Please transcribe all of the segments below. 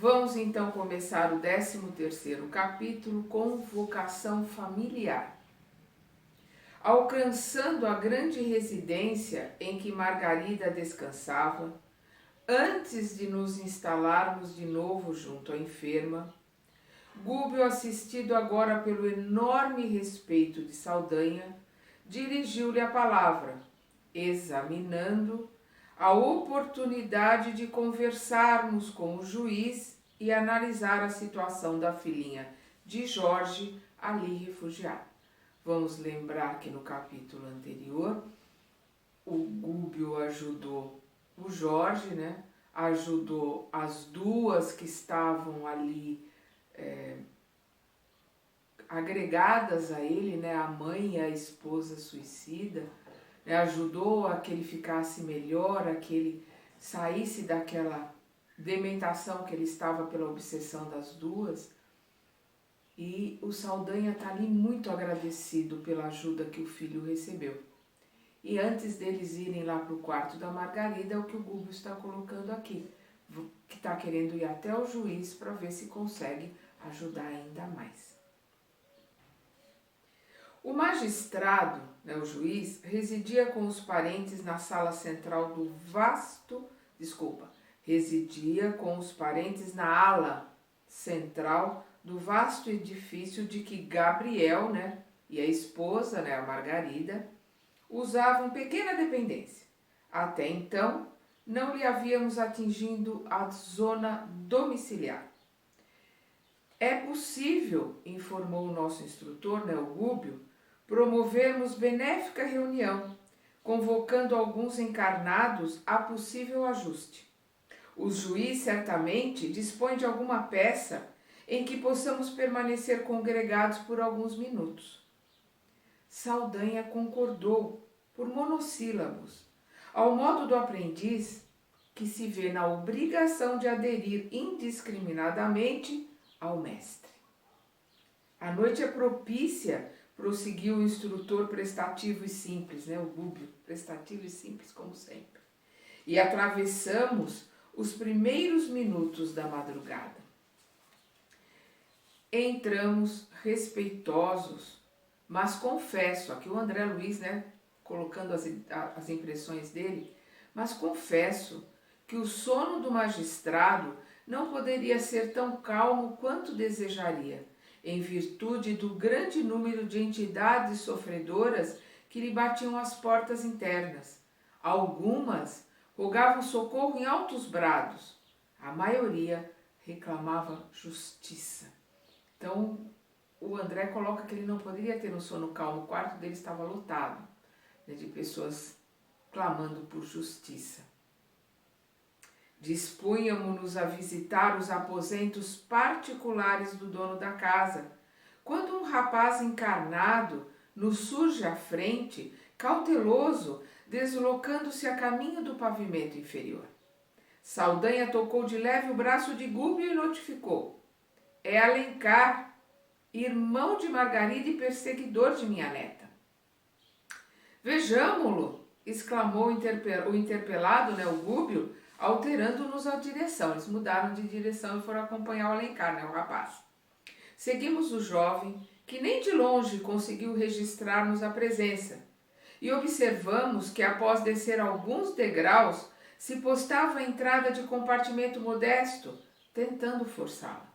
Vamos então começar o 13º capítulo com vocação familiar. Alcançando a grande residência em que Margarida descansava, antes de nos instalarmos de novo junto à enferma, Gúbio, assistido agora pelo enorme respeito de Saldanha, dirigiu-lhe a palavra, examinando a oportunidade de conversarmos com o juiz e analisar a situação da filhinha de Jorge, ali refugiada. Vamos lembrar que no capítulo anterior, o Gúbio ajudou o Jorge, né? Ajudou as duas que estavam ali agregadas a ele, né? A mãe e a esposa suicida, né? Ajudou a que ele ficasse melhor, a que ele saísse daquela dementação que ele estava pela obsessão das duas. E o Saldanha está ali muito agradecido pela ajuda que o filho recebeu. E antes deles irem lá para o quarto da Margarida, é o que o Gúbio está colocando aqui, que está querendo ir até o juiz para ver se consegue ajudar ainda mais. O magistrado, né, o juiz, residia com os parentes na sala central do residia com os parentes na ala central do vasto edifício de que Gabriel, né, e a esposa, né, a Margarida, usavam pequena dependência. Até então, não lhe havíamos atingido a zona domiciliar. É possível, informou o nosso instrutor, né, o Gúbio, promovermos benéfica reunião, convocando alguns encarnados a possível ajuste. O juiz certamente dispõe de alguma peça em que possamos permanecer congregados por alguns minutos. Saldanha concordou, por monossílabos, ao modo do aprendiz que se vê na obrigação de aderir indiscriminadamente ao mestre. A noite é propícia, prosseguiu o instrutor prestativo e simples, né, o Gúbio, prestativo e simples como sempre. E atravessamos os primeiros minutos da madrugada. Entramos respeitosos, mas confesso, aqui o André Luiz, né, colocando as impressões dele, mas confesso que o sono do magistrado não poderia ser tão calmo quanto desejaria, em virtude do grande número de entidades sofredoras que lhe batiam às portas internas. Algumas rogavam socorro em altos brados, a maioria reclamava justiça. Então, o André coloca que ele não poderia ter um sono calmo, o quarto dele estava lotado, né, de pessoas clamando por justiça. Dispunhamos-nos a visitar os aposentos particulares do dono da casa, quando um rapaz encarnado nos surge à frente, cauteloso, deslocando-se a caminho do pavimento inferior. Saldanha tocou de leve o braço de Gúbio e notificou: é Alencar, irmão de Margarida e perseguidor de minha neta. Vejamo-lo, exclamou o interpelado, né, o Gúbio, alterando-nos a direção. Eles mudaram de direção e foram acompanhar o Alencar, né, o rapaz. Seguimos o jovem, que nem de longe conseguiu registrar-nos a presença, e observamos que, após descer alguns degraus, se postava à entrada de compartimento modesto, tentando forçá-la.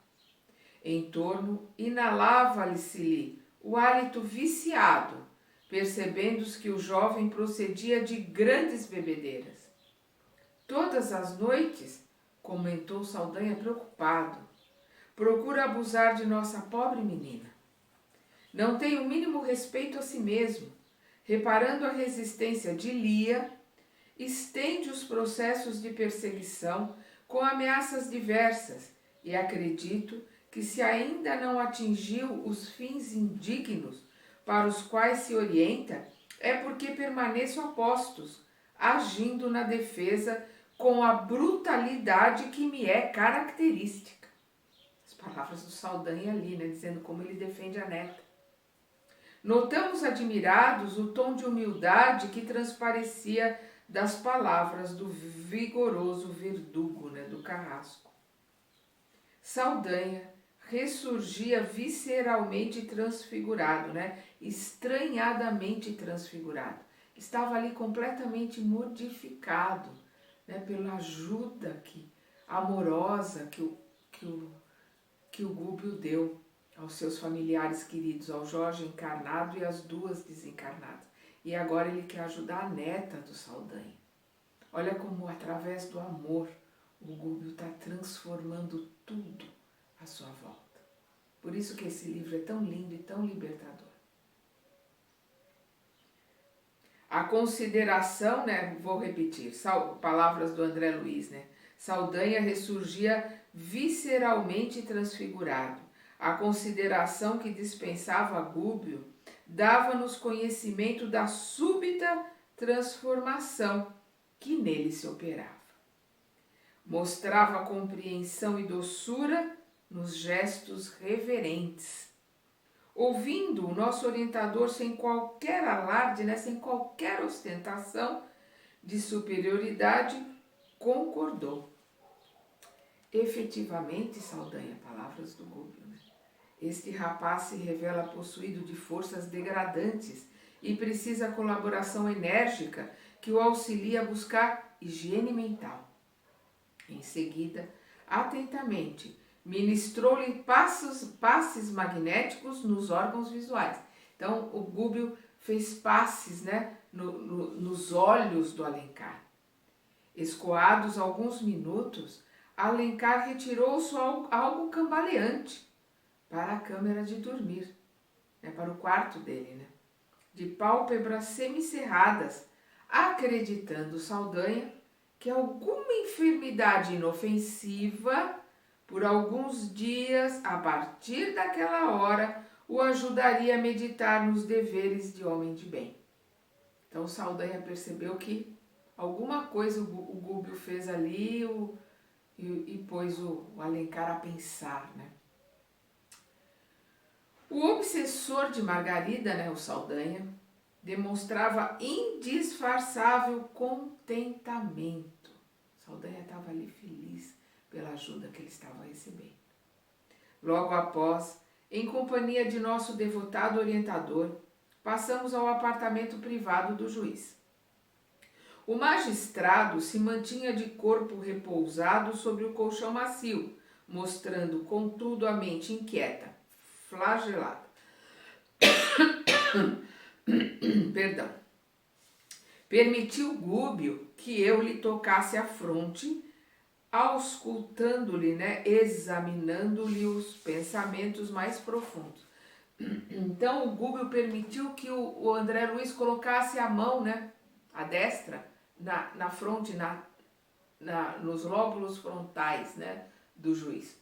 Em torno, inalava-se-lhe o hálito viciado, percebendo-se que o jovem procedia de grandes bebedeiras. Todas as noites, comentou Saldanha preocupado, procura abusar de nossa pobre menina. Não tem o mínimo respeito a si mesmo. Reparando a resistência de Lia, estende os processos de perseguição com ameaças diversas e acredito que se ainda não atingiu os fins indignos para os quais se orienta, é porque permaneço a postos, agindo na defesa com a brutalidade que me é característica. As palavras do Saldanha ali, né, dizendo como ele defende a neta. Notamos admirados o tom de humildade que transparecia das palavras do vigoroso verdugo, né, do carrasco. Saldanha ressurgia visceralmente transfigurado, né? Estranhadamente transfigurado. Estava ali completamente modificado, né? Pela ajuda amorosa que o Gúbio deu aos seus familiares queridos, ao Jorge encarnado e às duas desencarnadas. E agora ele quer ajudar a neta do Saldanha. Olha como, através do amor, o Gúbio está transformando tudo à sua volta. Por isso que esse livro é tão lindo e tão libertador. A consideração, né, vou repetir, palavras do André Luiz, né? Saldanha ressurgia visceralmente transfigurado. A consideração que dispensava a Gúbio dava-nos conhecimento da súbita transformação que nele se operava. Mostrava compreensão e doçura nos gestos reverentes. Ouvindo o nosso orientador sem qualquer alarde, né, sem qualquer ostentação de superioridade, concordou. Efetivamente, Saldanha, palavras do Gúbio, né? Este rapaz se revela possuído de forças degradantes e precisa colaboração enérgica que o auxilie a buscar higiene mental. Em seguida, atentamente, ministrou-lhe passes magnéticos nos órgãos visuais. Então, o Gúbio fez passes, né, nos olhos do Alencar. Escoados alguns minutos, Alencar retirou-se algo cambaleante para a câmara de dormir, né, para o quarto dele, né, de pálpebras semicerradas, acreditando Saldanha que alguma enfermidade inofensiva, por alguns dias, a partir daquela hora, o ajudaria a meditar nos deveres de homem de bem. Então Saldanha percebeu que alguma coisa o Gúbio fez ali e pôs o Alencar a pensar, né? O obsessor de Margarida, né, o Saldanha, demonstrava indisfarçável contentamento. Saldanha estava ali feliz pela ajuda que ele estava recebendo. Logo após, em companhia de nosso devotado orientador, passamos ao apartamento privado do juiz. O magistrado se mantinha de corpo repousado sobre o colchão macio, mostrando, contudo, a mente inquieta, flagelada. Perdão. Permitiu Gúbio que eu lhe tocasse a fronte, auscultando-lhe, né, examinando-lhe os pensamentos mais profundos. Então o Gúbio permitiu que o André Luiz colocasse a mão, né, a destra, na fronte, nos lóbulos frontais, né, do juiz.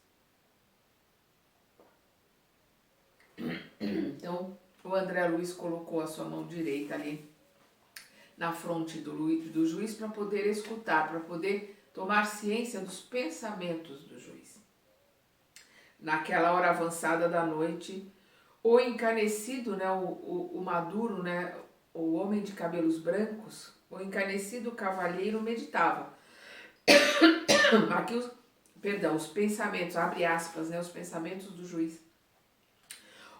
Então o André Luiz colocou a sua mão direita ali na fronte do juiz para poder escutar, para poder tomar ciência dos pensamentos do juiz. Naquela hora avançada da noite, o encanecido, né, o maduro, né, o homem de cabelos brancos, o encanecido cavalheiro meditava. Aqui os pensamentos, abre aspas, né, os pensamentos do juiz.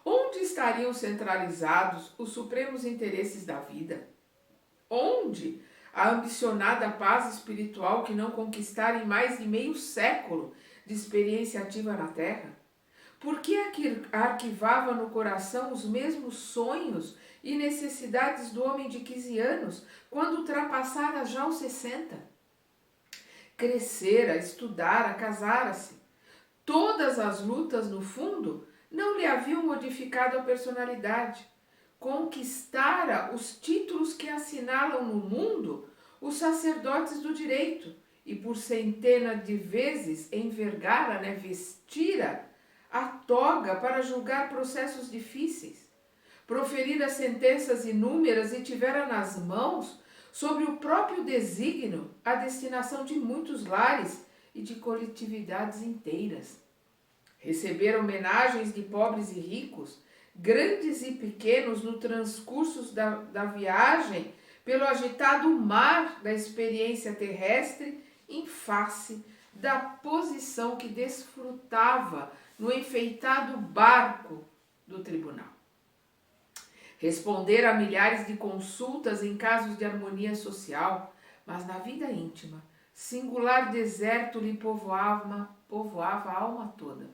Onde estariam centralizados os supremos interesses da vida? Onde a ambicionada paz espiritual que não conquistara em mais de meio século de experiência ativa na Terra? Por que arquivava no coração os mesmos sonhos e necessidades do homem de 15 anos, quando ultrapassara já os 60? Crescera, estudara, casara-se. Todas as lutas, no fundo, não lhe haviam modificado a personalidade. Conquistara os títulos que assinalam no mundo os sacerdotes do direito e por centenas de vezes envergara, né, vestira a toga para julgar processos difíceis, proferira sentenças inúmeras e tivera nas mãos, sobre o próprio desígnio, a destinação de muitos lares e de coletividades inteiras. Recebera homenagens de pobres e ricos, grandes e pequenos, no transcurso da viagem pelo agitado mar da experiência terrestre, em face da posição que desfrutava no enfeitado barco do tribunal. Responder a milhares de consultas em casos de harmonia social, mas na vida íntima, singular deserto lhe povoava a alma toda.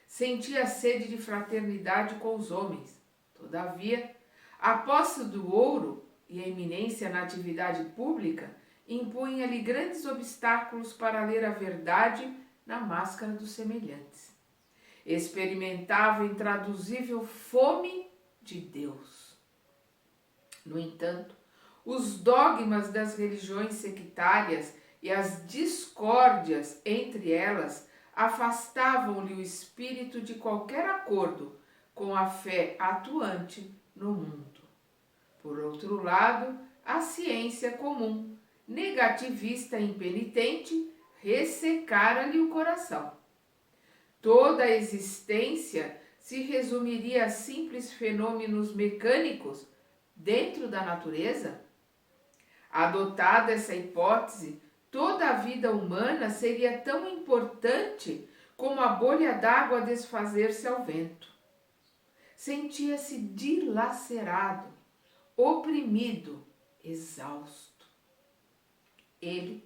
Sentia sede de fraternidade com os homens. Todavia, a posse do ouro e a eminência na atividade pública impunha-lhe grandes obstáculos para ler a verdade na máscara dos semelhantes. Experimentava intraduzível fome de Deus. No entanto, os dogmas das religiões sectárias e as discórdias entre elas afastavam-lhe o espírito de qualquer acordo com a fé atuante no mundo. Por outro lado, a ciência comum, negativista e impenitente, ressecara-lhe o coração. Toda a existência se resumiria a simples fenômenos mecânicos dentro da natureza? Adotada essa hipótese, toda a vida humana seria tão importante como a bolha d'água a desfazer-se ao vento. Sentia-se dilacerado, oprimido, exausto. Ele,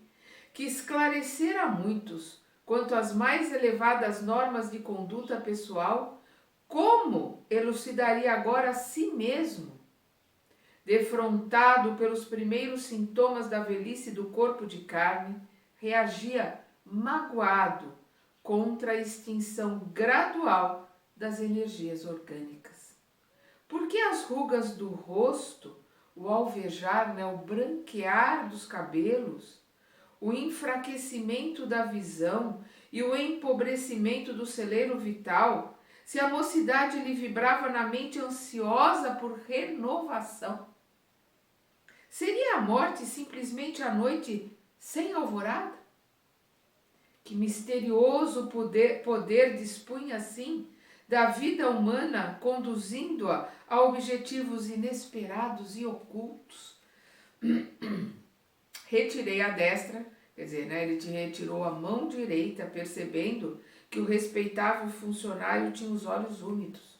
que esclarecera a muitos quanto às mais elevadas normas de conduta pessoal, como elucidaria agora a si mesmo? Defrontado pelos primeiros sintomas da velhice do corpo de carne, reagia magoado contra a extinção gradual das energias orgânicas. Porque as rugas do rosto, o alvejar, o branquear dos cabelos, o enfraquecimento da visão e o empobrecimento do celeiro vital, se a mocidade lhe vibrava na mente ansiosa por renovação? Seria a morte simplesmente a noite sem alvorada? Que misterioso poder dispunha assim da vida humana, conduzindo-a a objetivos inesperados e ocultos. Retirei a destra, quer dizer, ele te retirou a mão direita, percebendo que o respeitável funcionário tinha os olhos úmidos.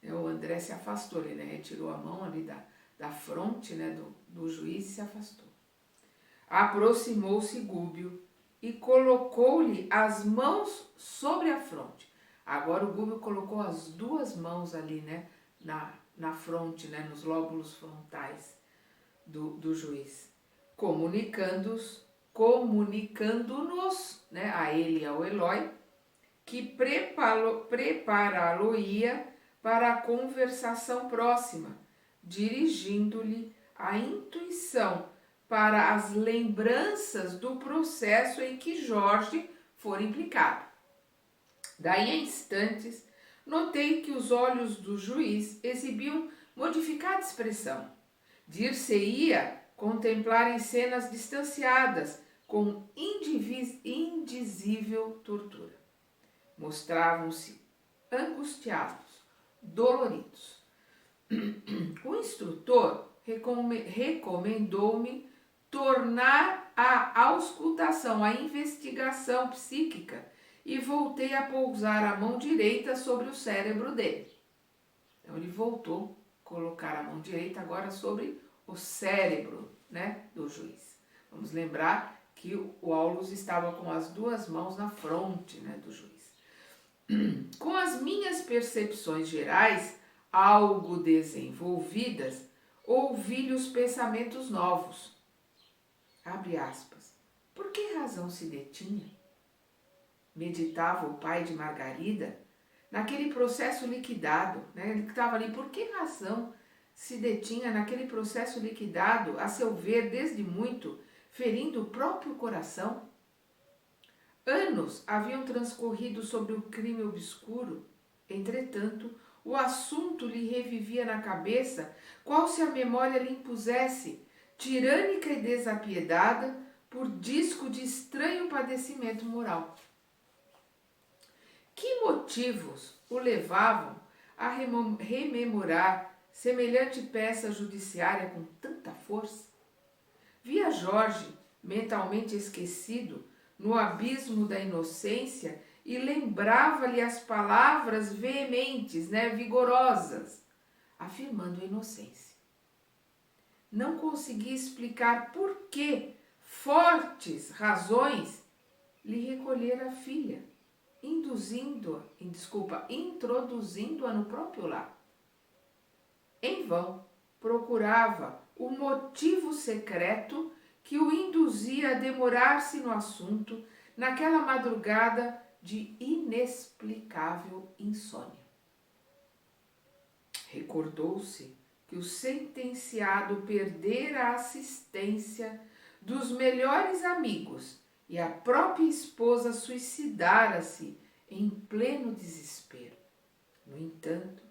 O André se afastou, ele retirou a mão ali da fronte do juiz e se afastou. Aproximou-se Gúbio e colocou-lhe as mãos sobre a fronte. Agora o Gúbio colocou as duas mãos ali, na fronte, nos lóbulos frontais do juiz, comunicando-nos, a ele e ao Eloi, que prepará-lo-ia para a conversação próxima, dirigindo-lhe a intuição para as lembranças do processo em que Jorge fora implicado. Daí a instantes, notei que os olhos do juiz exibiam modificada expressão. Dir-se-ia contemplarem cenas distanciadas com indizível tortura. Mostravam-se angustiados, doloridos. O instrutor recomendou-me tornar à auscultação, à investigação psíquica, e voltei a pousar a mão direita sobre o cérebro dele. Então ele voltou a colocar a mão direita agora sobre o cérebro, do juiz. Vamos lembrar que o Aulus estava com as duas mãos na fronte, do juiz. Com as minhas percepções gerais, algo desenvolvidas, ouvi-lhe os pensamentos novos. Abre aspas. Por que razão se detinha? Meditava o pai de Margarida naquele processo liquidado, ele estava ali, por que razão se detinha naquele processo liquidado, a seu ver, desde muito, ferindo o próprio coração? Anos haviam transcorrido sobre o crime obscuro, entretanto, o assunto lhe revivia na cabeça, qual se a memória lhe impusesse, tirânica e desapiedada, por disco de estranho padecimento moral. Que motivos o levavam a rememorar semelhante peça judiciária com tanta força? Via Jorge mentalmente esquecido, no abismo da inocência, e lembrava-lhe as palavras veementes, vigorosas, afirmando a inocência. Não conseguia explicar por que fortes razões lhe recolher a filha, introduzindo-a no próprio lar. Em vão, procurava o motivo secreto que o induzia a demorar-se no assunto naquela madrugada de inexplicável insônia. Recordou-se que o sentenciado perdera a assistência dos melhores amigos e a própria esposa suicidara-se em pleno desespero. No entanto,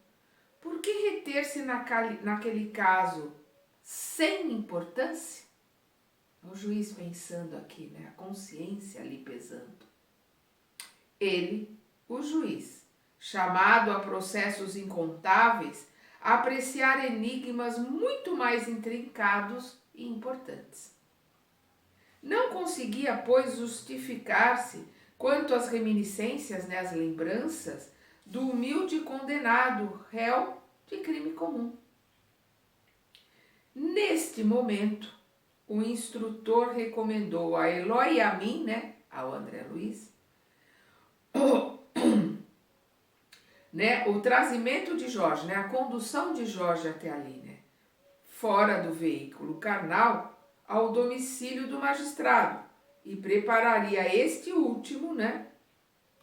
por que reter-se naquele caso sem importância? O juiz pensando aqui, a consciência ali pesando. Ele, o juiz, chamado a processos incontáveis, a apreciar enigmas muito mais intrincados e importantes. Não conseguia, pois, justificar-se quanto às reminiscências, as lembranças do humilde condenado, réu de crime comum. Neste momento, o instrutor recomendou a Eloy e a mim, ao André Luiz, o trazimento de Jorge, a condução de Jorge até ali, fora do veículo carnal, ao domicílio do magistrado, e prepararia a este último,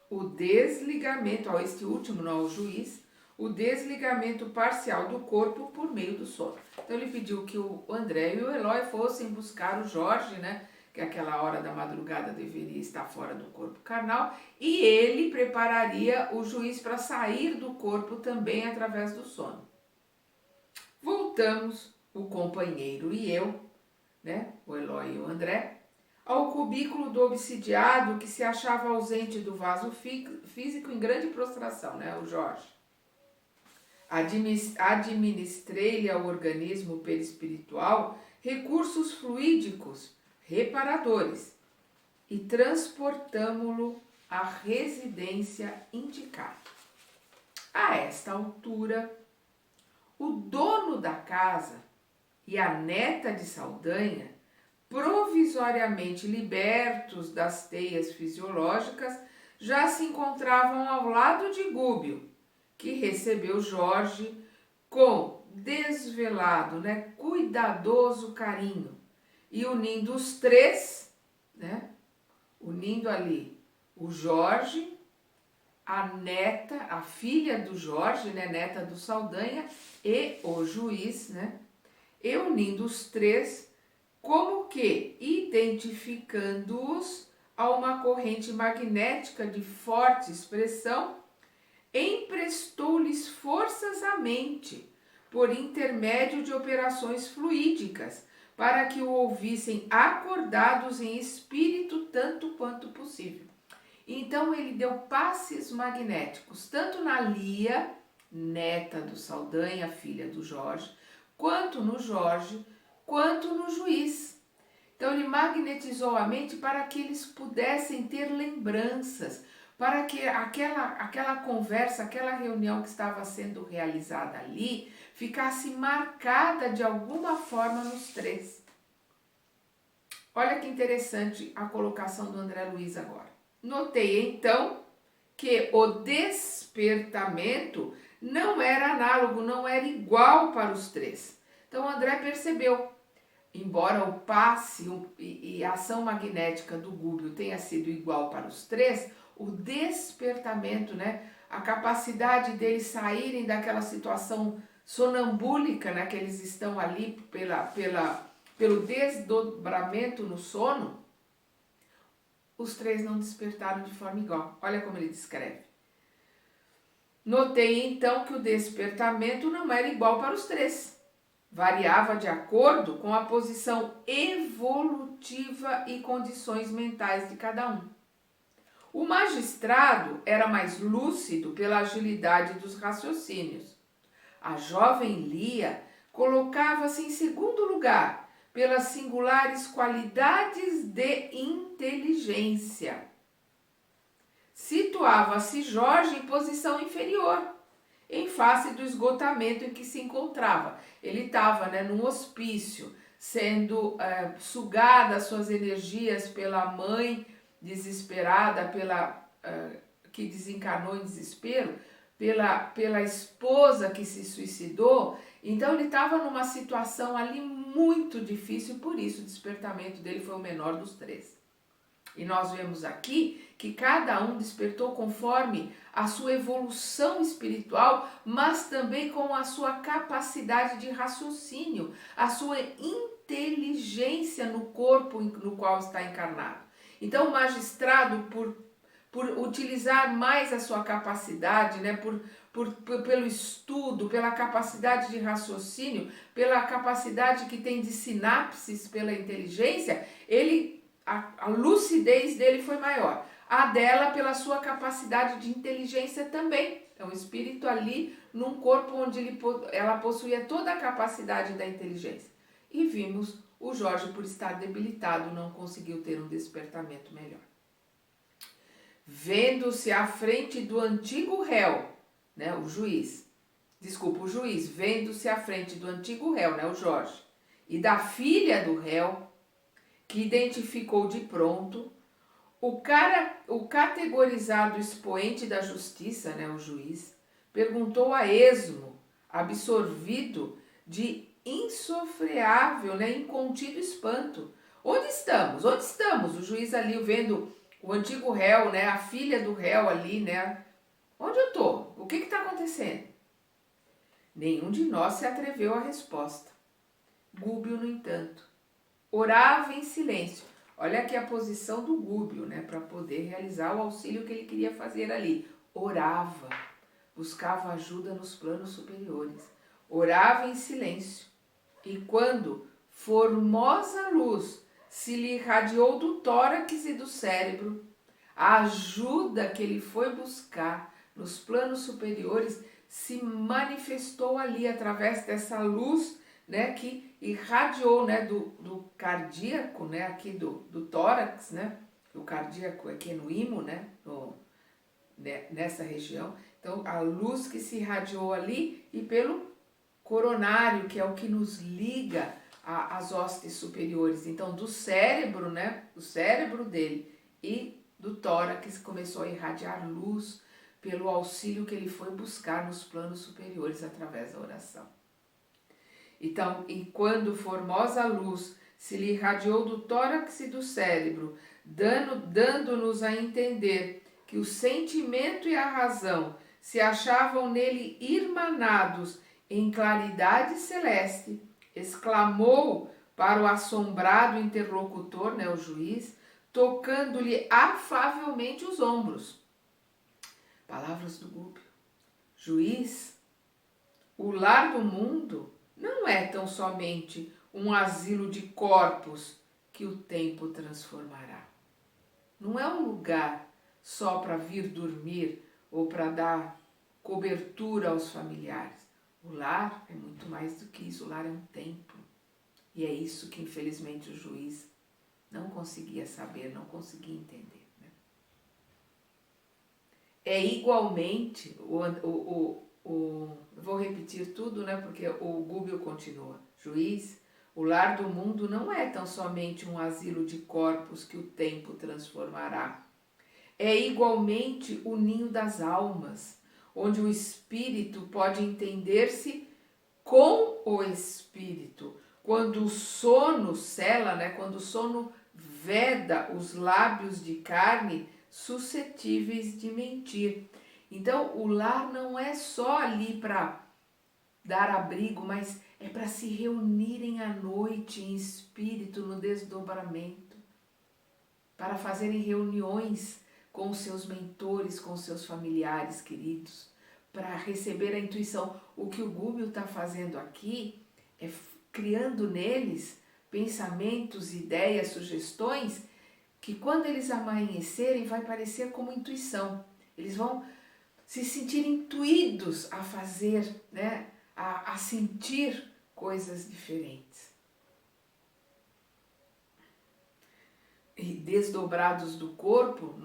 o desligamento, ao juiz, o desligamento parcial do corpo por meio do sono. Então ele pediu que o André e o Eloy fossem buscar o Jorge, que aquela hora da madrugada deveria estar fora do corpo carnal, e ele prepararia o juiz para sair do corpo também através do sono. Voltamos, o companheiro e eu, o Eloy e o André, ao cubículo do obsidiado que se achava ausente do vaso físico em grande prostração, o Jorge. Administrei-lhe ao organismo perispiritual recursos fluídicos reparadores e transportamo-lo à residência indicada. A esta altura, o dono da casa e a neta de Saldanha, provisoriamente libertos das teias fisiológicas, já se encontravam ao lado de Gúbio, que recebeu Jorge com desvelado, cuidadoso carinho, e unindo os três, unindo ali o Jorge, a neta, a filha do Jorge, neta do Saldanha, e o juiz, e unindo os três, como que identificando-os a uma corrente magnética de forte expressão, emprestou-lhes forças à mente, por intermédio de operações fluídicas, para que o ouvissem acordados em espírito tanto quanto possível. Então ele deu passes magnéticos, tanto na Lia, neta do Saldanha, filha do Jorge, quanto no Jorge, quanto no juiz. Então ele magnetizou a mente para que eles pudessem ter lembranças, para que aquela conversa, aquela reunião que estava sendo realizada ali, ficasse marcada de alguma forma nos três. Olha que interessante a colocação do André Luiz agora. Notei então que o despertamento não era análogo, não era igual para os três. Então o André percebeu, embora o passe e a ação magnética do Gúbio tenha sido igual para os três, o despertamento, a capacidade deles saírem daquela situação sonambúlica, que eles estão ali pelo desdobramento no sono, os três não despertaram de forma igual. Olha como ele descreve. Notei então que o despertamento não era igual para os três. Variava de acordo com a posição evolutiva e condições mentais de cada um. O magistrado era mais lúcido pela agilidade dos raciocínios. A jovem Lia colocava-se em segundo lugar, pelas singulares qualidades de inteligência. Situava-se Jorge em posição inferior, em face do esgotamento em que se encontrava. Ele estava, num hospício, sendo sugada suas energias pela mãe desesperada, que desencarnou em desespero, pela esposa que se suicidou. Então ele estava numa situação ali muito difícil, por isso o despertamento dele foi o menor dos três. E nós vemos aqui que cada um despertou conforme a sua evolução espiritual, mas também com a sua capacidade de raciocínio, a sua inteligência no corpo no qual está encarnado. Então o magistrado, por utilizar mais a sua capacidade, pelo estudo, pela capacidade de raciocínio, pela capacidade que tem de sinapses pela inteligência, a lucidez dele foi maior. A dela pela sua capacidade de inteligência também. É um espírito ali num corpo onde ela possuía toda a capacidade da inteligência. E vimos o Jorge, por estar debilitado, não conseguiu ter um despertamento melhor. Vendo-se à frente do antigo réu, o juiz, vendo-se à frente do antigo réu, o Jorge, e da filha do réu, que identificou de pronto, o categorizado expoente da justiça, o juiz, perguntou a esmo, absorvido de insofreável, incontido espanto: onde estamos? Onde estamos? O juiz ali vendo o antigo réu, a filha do réu ali, onde eu estou? O que está acontecendo? Nenhum de nós se atreveu à resposta. Gúbio, no entanto, orava em silêncio. Olha aqui a posição do Gúbio, para poder realizar o auxílio que ele queria fazer ali. Orava, buscava ajuda nos planos superiores. Orava em silêncio. E quando formosa luz se lhe irradiou do tórax e do cérebro, a ajuda que ele foi buscar nos planos superiores se manifestou ali através dessa luz, que irradiou, do cardíaco, aqui do tórax, o cardíaco aqui no imo, nessa região. Então, a luz que se irradiou ali e pelo coronário, que é o que nos liga às hostes superiores. Então, do cérebro, do cérebro dele e do tórax começou a irradiar luz pelo auxílio que ele foi buscar nos planos superiores através da oração. Então, e quando formosa luz se lhe irradiou do tórax e do cérebro, dando-nos a entender que o sentimento e a razão se achavam nele irmanados em claridade celeste, exclamou para o assombrado interlocutor, o juiz, tocando-lhe afavelmente os ombros. Palavras do Gúbio: juiz, o lar do mundo não é tão somente um asilo de corpos que o tempo transformará. Não é um lugar só para vir dormir ou para dar cobertura aos familiares. O lar é muito mais do que isso, o lar é um templo. E é isso que, infelizmente, o juiz não conseguia saber, não conseguia entender. É igualmente, vou repetir tudo, porque o Gúbio continua. Juiz, o lar do mundo não é tão somente um asilo de corpos que o tempo transformará. É igualmente o ninho das almas, onde o espírito pode entender-se com o espírito. Quando o sono cela, quando o sono veda os lábios de carne suscetíveis de mentir. Então, o lar não é só ali para dar abrigo, mas é para se reunirem à noite em espírito no desdobramento, para fazerem reuniões com os seus mentores, com os seus familiares queridos, para receber a intuição. O que o Gúbio está fazendo aqui é criando neles pensamentos, ideias, sugestões, que quando eles amanhecerem vai parecer como intuição. Eles vão se sentir intuídos a fazer, a sentir coisas diferentes. e desdobrados do corpo,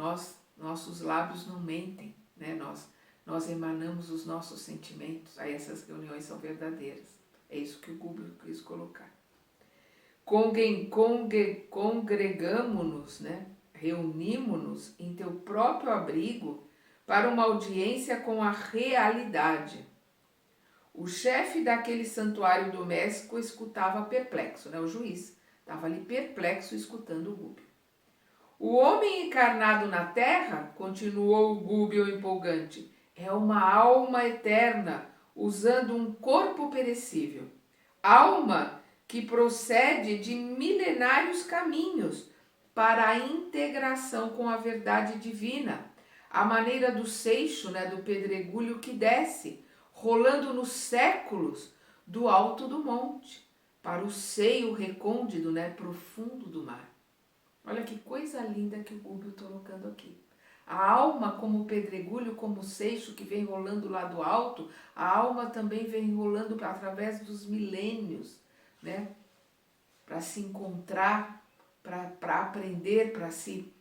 nossos lábios não mentem, né? Nós emanamos os nossos sentimentos. Aí essas reuniões são verdadeiras. É isso que o Gubbio quis colocar. Congregamo-nos, né? Reunimo-nos em teu próprio abrigo para uma audiência com a realidade. O chefe daquele santuário doméstico escutava perplexo, né? O juiz estava ali perplexo escutando o Gubbio. O homem encarnado na terra, continuou o Gubbio empolgante, é uma alma eterna, usando um corpo perecível. Alma que procede de milenários caminhos para a integração com a verdade divina, à maneira do seixo, né, do pedregulho que desce, rolando nos séculos do alto do monte, para o seio recôndito, né, profundo do mar. Olha que coisa linda que o Gubbio está colocando aqui. A alma como pedregulho, como seixo que vem rolando lá do alto, a alma também vem rolando através dos milênios, né? Para se encontrar, para aprender, para se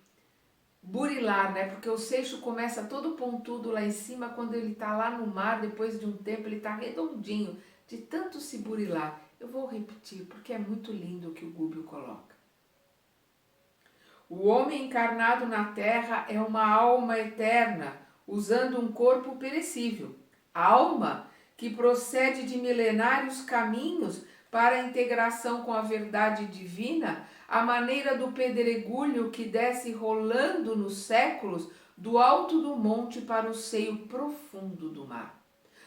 burilar, né? Porque o seixo começa todo pontudo lá em cima, quando ele está lá no mar, depois de um tempo ele está redondinho, de tanto se burilar. Eu vou repetir, porque é muito lindo o que o Gubbio coloca. O homem encarnado na terra é uma alma eterna, usando um corpo perecível. Alma que procede de milenários caminhos para a integração com a verdade divina, à maneira do pedregulho que desce rolando nos séculos do alto do monte para o seio profundo do mar.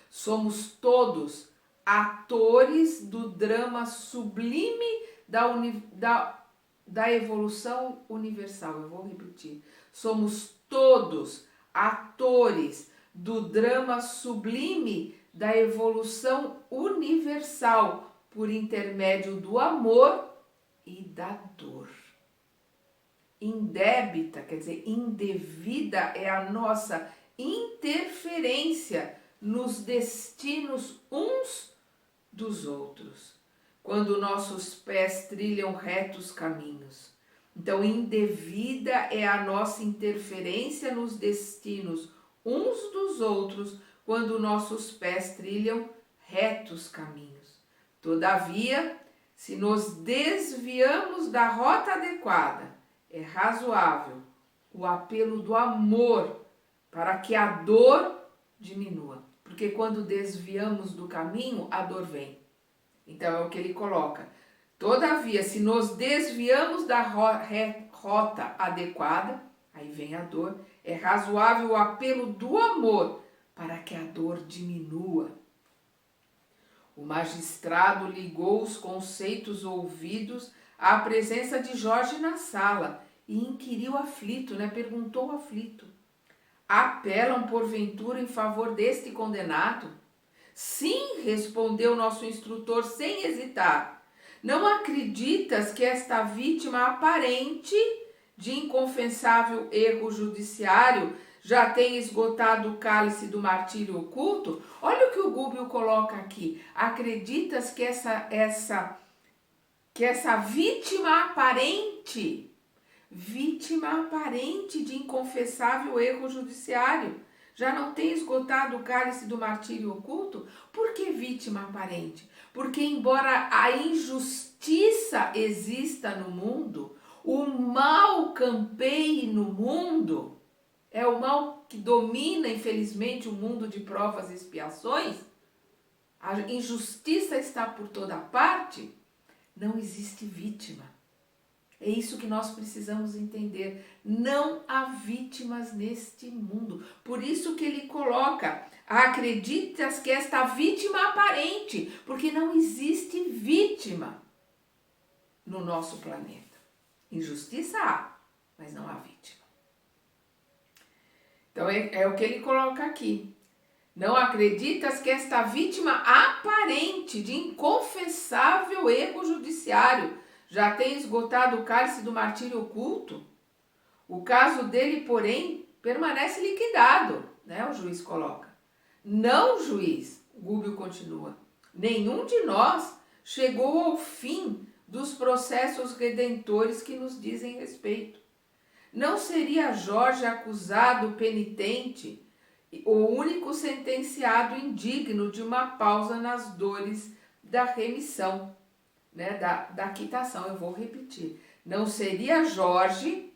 Somos todos atores do drama sublime da evolução universal. Eu vou repetir. Somos todos atores do drama sublime da evolução universal por intermédio do amor e da dor. Indébita, quer dizer, indevida é a nossa interferência nos destinos uns dos outros, quando nossos pés trilham retos caminhos. Então, indevida é a nossa interferência nos destinos uns dos outros, quando nossos pés trilham retos caminhos. Todavia, se nos desviamos da rota adequada, é razoável o apelo do amor para que a dor diminua. Porque quando desviamos do caminho, a dor vem. Então é o que ele coloca. Todavia, se nos desviamos da rota adequada, aí vem a dor, é razoável o apelo do amor para que a dor diminua. O magistrado ligou os conceitos ouvidos à presença de Jorge na sala e inquiriu aflito, né? Perguntou aflito. Apelam porventura em favor deste condenado? Sim, respondeu nosso instrutor sem hesitar. Não acreditas que esta vítima aparente de inconfessável erro judiciário já tem esgotado o cálice do martírio oculto? Olha o que o Gubbio coloca aqui. Acreditas que essa vítima aparente de inconfessável erro judiciário já não tem esgotado o cálice do martírio oculto? Por que vítima aparente? Porque embora a injustiça exista no mundo, o mal campeie no mundo, é o mal que domina, infelizmente, o mundo de provas e expiações, a injustiça está por toda parte, não existe vítima. É isso que nós precisamos entender. Não há vítimas neste mundo. Por isso que ele coloca, acreditas que esta vítima aparente, porque não existe vítima no nosso planeta. Injustiça há, mas não há vítima. Então é o que ele coloca aqui. Não acreditas que esta vítima aparente de inconfessável erro judiciário já tem esgotado o cálice do martírio oculto? O caso dele, porém, permanece liquidado, né? O juiz coloca. Não, juiz, o Gubbio continua, nenhum de nós chegou ao fim dos processos redentores que nos dizem respeito. Não seria Jorge acusado penitente, o único sentenciado indigno de uma pausa nas dores da remissão, né, da quitação. Eu vou repetir. Não seria Jorge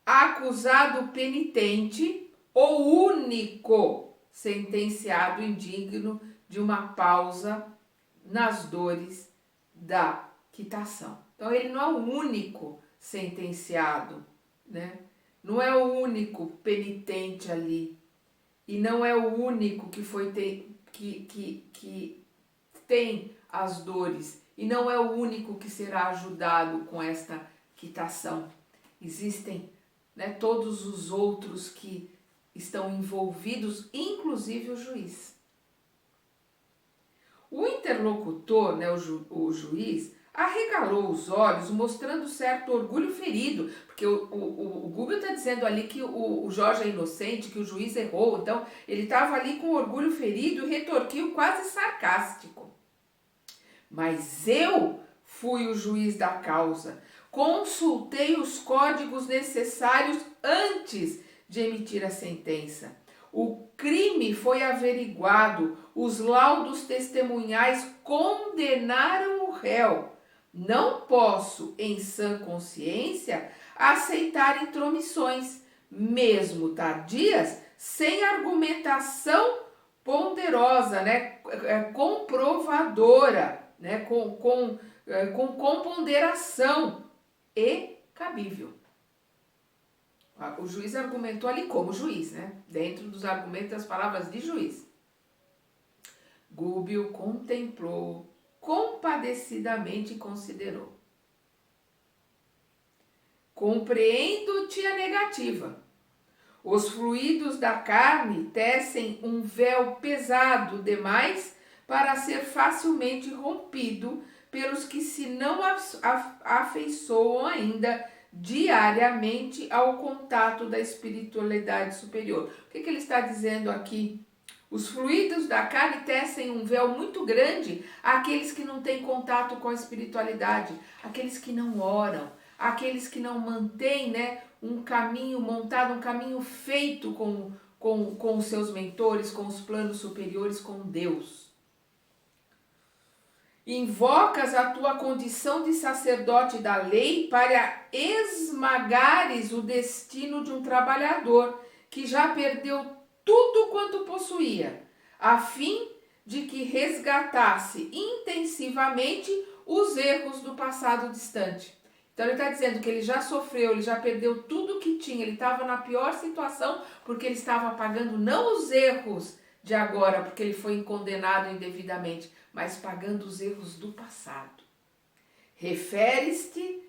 acusado penitente, o único sentenciado indigno de uma pausa nas dores da quitação. Então ele não é o único sentenciado, né? Não é o único penitente ali e não é o único que foi que tem as dores e não é o único que será ajudado com esta quitação. Existem, né, todos os outros que estão envolvidos, inclusive o juiz. O interlocutor, né, o juiz, arregalou os olhos, mostrando certo orgulho ferido, porque o Gúbio está dizendo ali que o Jorge é inocente, que o juiz errou, então ele estava ali com orgulho ferido e retorquiu quase sarcástico. Mas eu fui o juiz da causa, consultei os códigos necessários antes de emitir a sentença. O crime foi averiguado, os laudos testemunhais condenaram o réu. Não posso, em sã consciência, aceitar intromissões, mesmo tardias, sem argumentação ponderosa, né, comprovadora, né, com ponderação e cabível. O juiz argumentou ali como juiz, né? Dentro dos argumentos das palavras de juiz. Gúbio contemplou, compadecidamente e considerou. Compreendo-te a negativa. Os fluidos da carne tecem um véu pesado demais para ser facilmente rompido pelos que se não afeiçoam ainda diariamente ao contato da espiritualidade superior. O que ele está dizendo aqui? Os fluidos da carne tecem um véu muito grande àqueles que não têm contato com a espiritualidade, aqueles que não oram, aqueles que não mantêm, né, um caminho montado, um caminho feito com os seus mentores, com os planos superiores, com Deus. Invocas a tua condição de sacerdote da lei para esmagares o destino de um trabalhador que já perdeu tudo quanto possuía, a fim de que resgatasse intensivamente os erros do passado distante. Então ele está dizendo que ele já sofreu, ele já perdeu tudo que tinha, ele estava na pior situação porque ele estava pagando não os erros de agora, porque ele foi condenado indevidamente, mas pagando os erros do passado. Referes-te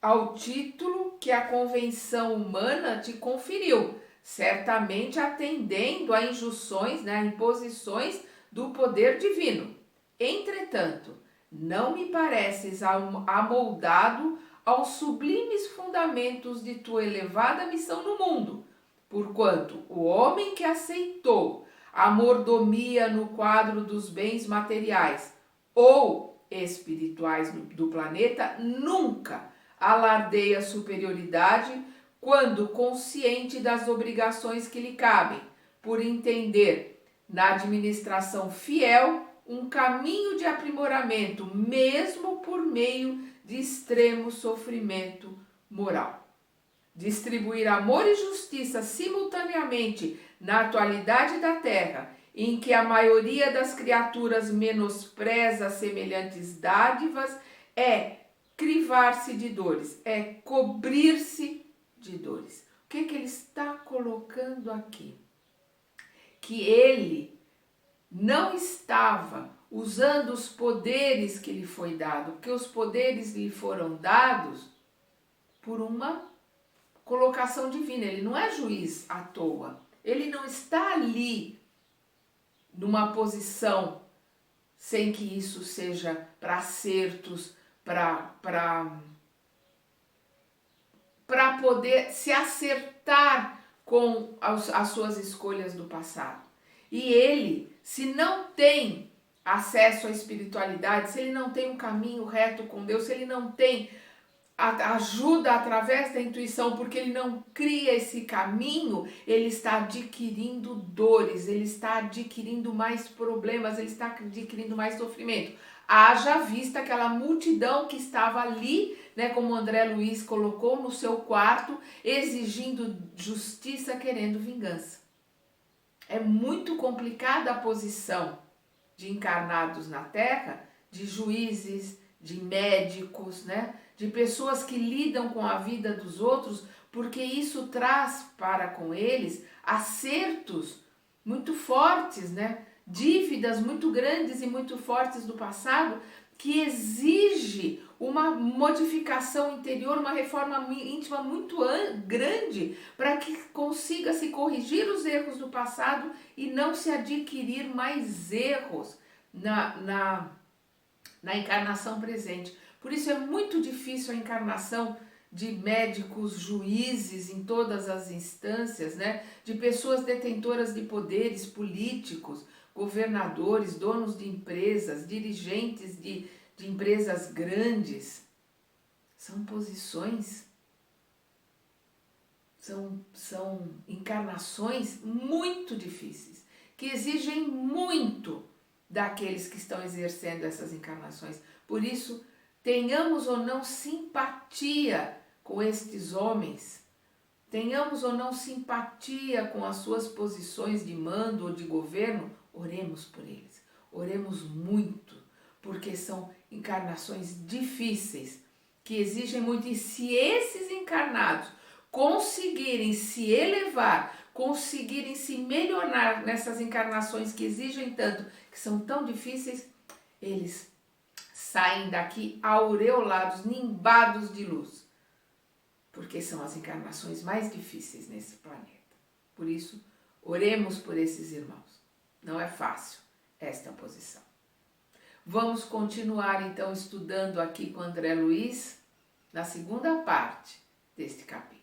ao título que a convenção humana te conferiu, certamente atendendo a injunções, né, a imposições do poder divino. Entretanto, não me pareces amoldado aos sublimes fundamentos de tua elevada missão no mundo, porquanto o homem que aceitou a mordomia no quadro dos bens materiais ou espirituais do planeta nunca alardeia superioridade quando consciente das obrigações que lhe cabem, por entender na administração fiel um caminho de aprimoramento, mesmo por meio de extremo sofrimento moral. Distribuir amor e justiça simultaneamente na atualidade da terra, em que a maioria das criaturas menospreza semelhantes dádivas, é crivar-se de dores, é cobrir-se de dores. O que ele está colocando aqui? Que ele não estava usando os poderes que lhe foi dado, porque os poderes lhe foram dados por uma colocação divina. Ele não é juiz à toa. Ele não está ali numa posição sem que isso seja para acertos, para poder se acertar com as suas escolhas do passado. E ele, se não tem acesso à espiritualidade, se ele não tem um caminho reto com Deus, se ele não tem ajuda através da intuição, porque ele não cria esse caminho, ele está adquirindo dores, ele está adquirindo mais problemas, ele está adquirindo mais sofrimento. Haja vista aquela multidão que estava ali, né, como o André Luiz colocou, no seu quarto, exigindo justiça, querendo vingança. É muito complicada a posição de encarnados na Terra, de juízes, de médicos, né? De pessoas que lidam com a vida dos outros, porque isso traz para com eles acertos muito fortes, né? Dívidas muito grandes e muito fortes do passado, que exige uma modificação interior, uma reforma íntima muito grande para que consiga se corrigir os erros do passado e não se adquirir mais erros na encarnação presente. Por isso é muito difícil a encarnação de médicos, juízes em todas as instâncias, né? De pessoas detentoras de poderes políticos, governadores, donos de empresas, dirigentes de empresas grandes. São posições, são encarnações muito difíceis, que exigem muito daqueles que estão exercendo essas encarnações. Por isso, tenhamos ou não simpatia com estes homens, tenhamos ou não simpatia com as suas posições de mando ou de governo, oremos por eles, oremos muito, porque são encarnações difíceis, que exigem muito, e se esses encarnados conseguirem se elevar, conseguirem se melhorar nessas encarnações que exigem tanto, que são tão difíceis, eles saem daqui aureolados, nimbados de luz, porque são as encarnações mais difíceis nesse planeta. Por isso, oremos por esses irmãos. Não é fácil esta posição. Vamos continuar então estudando aqui com André Luiz na segunda parte deste capítulo.